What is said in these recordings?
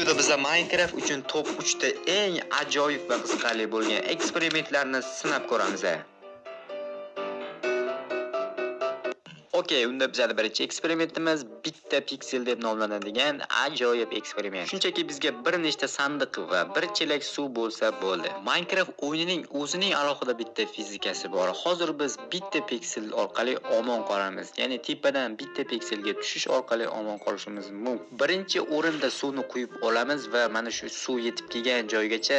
Videoda biza Minecraft uchun top 3 ta eng ajoyib va qiziqarli bo'lgan eksperimentlarni sinab ko'ramiz. Okey, unda bizning birinchi eksperimentimiz bitta piksel deb nomlanadigan ajoyib eksperiment. Shunchaki bizga bir nechta sandiq va bir chelak suv bo'lsa bo'ldi. Minecraft o'yinining o'zining alohida bitta fizikasi bor. Hozir biz bitta piksel orqali omon qolamiz. Ya'ni tepadan bitta pikselga tushish orqali omon qolishimiz mumkin. Birinchi o'rinda suvni quyib olamiz va mana shu suv yetib kelgan joygacha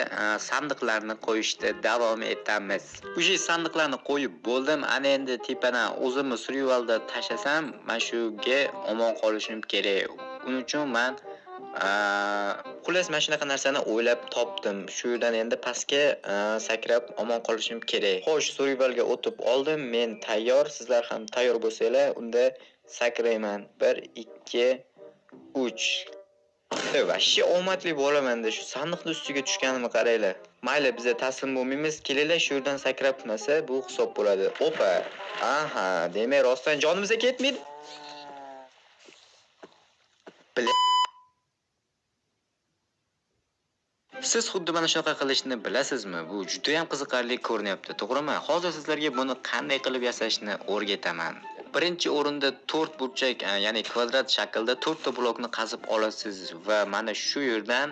sandiqlarni qo'yishda davom etamiz. Uje sandiqlarni qo'yib bo'ldim. Ana endi tepadan o'zimni survivalda tashlasam, mana shuga omon qolishim kerak. Uning uchun men xullas mana shunaqa narsani o'ylab topdim. Shu yerdan endi pastga sakrab omon qolishim kerak. Xo'sh, survivalga o'tib oldim. Men tayyor. Sizlar ham tayyor bo'lsanglar, unda sakrayman. 1 2 3. Vashshi omadli bo'laman-da, shu sandiqning ustiga tushganimni qaranglar. Mayli, biz taslim bo'lmaymiz. Kelinglar, shu yerdan sakrabmasa bu hisob bo'ladi. Opa. Aha, demak rostdan jonimizga ketmaydi. Siz xuddi mana shunaqa qilishni bilasizmi? Bu juda ham qiziqarli ko'rinyapti, to'g'rimi? Hozir sizlarga buni qanday qilib yasashni o'rgataman. Birinchi o'rinda 4 burchak, ya'ni kvadrat shaklda 4 ta blokni qazib olasiz va mana shu yerdan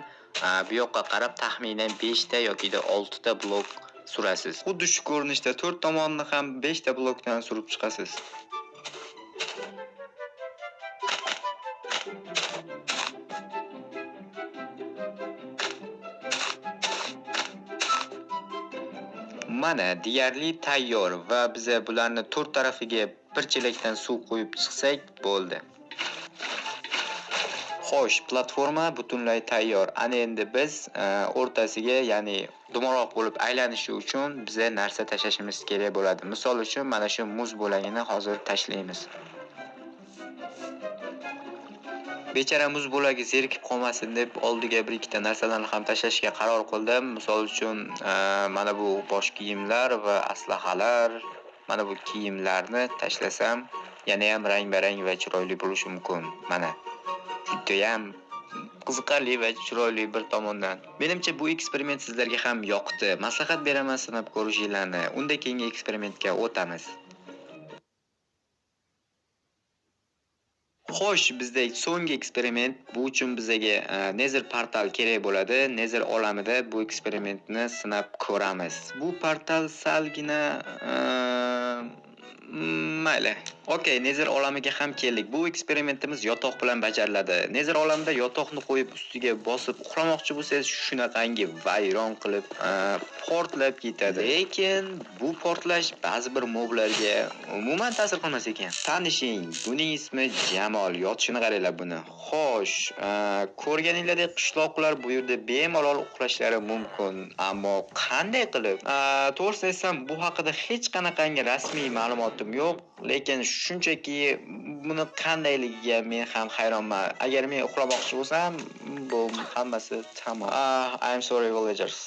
bu yoqqa qarab taxminan 5 ta yoki 6 ta blok surasiz. Xuddi shu ko'rinishda 4 tomonni ham 5 ta blokdan surib chiqasiz. Mana deyarli tayyor va biz bularni 4 tarafiga bir chelakdan suv qo'yib chiqsak bo'ldi. Xo'sh, platforma butunlay tayyor. Ana endi biz o'rtasiga, ya'ni dumaloq bo'lib aylanishi uchun biz narsa tashlashimiz kerak bo'ladi. Misol uchun mana shu muz bo'lagini hozir tashlaymiz. Bechara muz bo'lagi zerikib qolmasin deb oldiga bir ikkita narsalarni ham tashlashga qaror qildim. Misol uchun mana bu bosh kiyimlar va aslahalar, mana bu kiyimlarni tashlasam, yana ham rang-barang va chiroyli bo'lishi mumkin. Mana judayam qiziqarli va chiroyli bir tomondan. Menimcha bu eksperiment sizlarga ham yoqdi. Maslahat beraman sinab ko'rishinglarni. Unda keyingi eksperimentga o'tamiz. Xo'sh, bizdagi so'nggi eksperiment bu uchun bizga Nether portal kerak bo'ladi. Nether olamida bu eksperimentni sinab ko'ramiz. Bu portal salgina mayli. Okey, Nether olamiga ham keldik. Bu eksperimentimiz yotoq bilan bajariladi. Nether olamida yotoqni qo'yib ustiga bosib uxlamoqchi bo'lsangiz shunaqangi vayron qilib portlab ketadi. Lekin bu portlash ba'zi bir moblarga umuman ta'sir qilmas ekan. Tanishing, buning ismi Jamol. Yotishini qaranglar buni. Xo'sh, ko'rganingizdek qishloqlar bu yerda bemalol uxlashlari mumkin, ammo qanday qilib? To'g'risini aytsam, bu haqida hech qanaqangi rasmiy ma'lumotim yo'q, lekin shunchaki buni qandayligiga men ham hayronman. Agar men uxlamoqchi bo'lsam, bu hammasi tamom. I'm sorry villagers.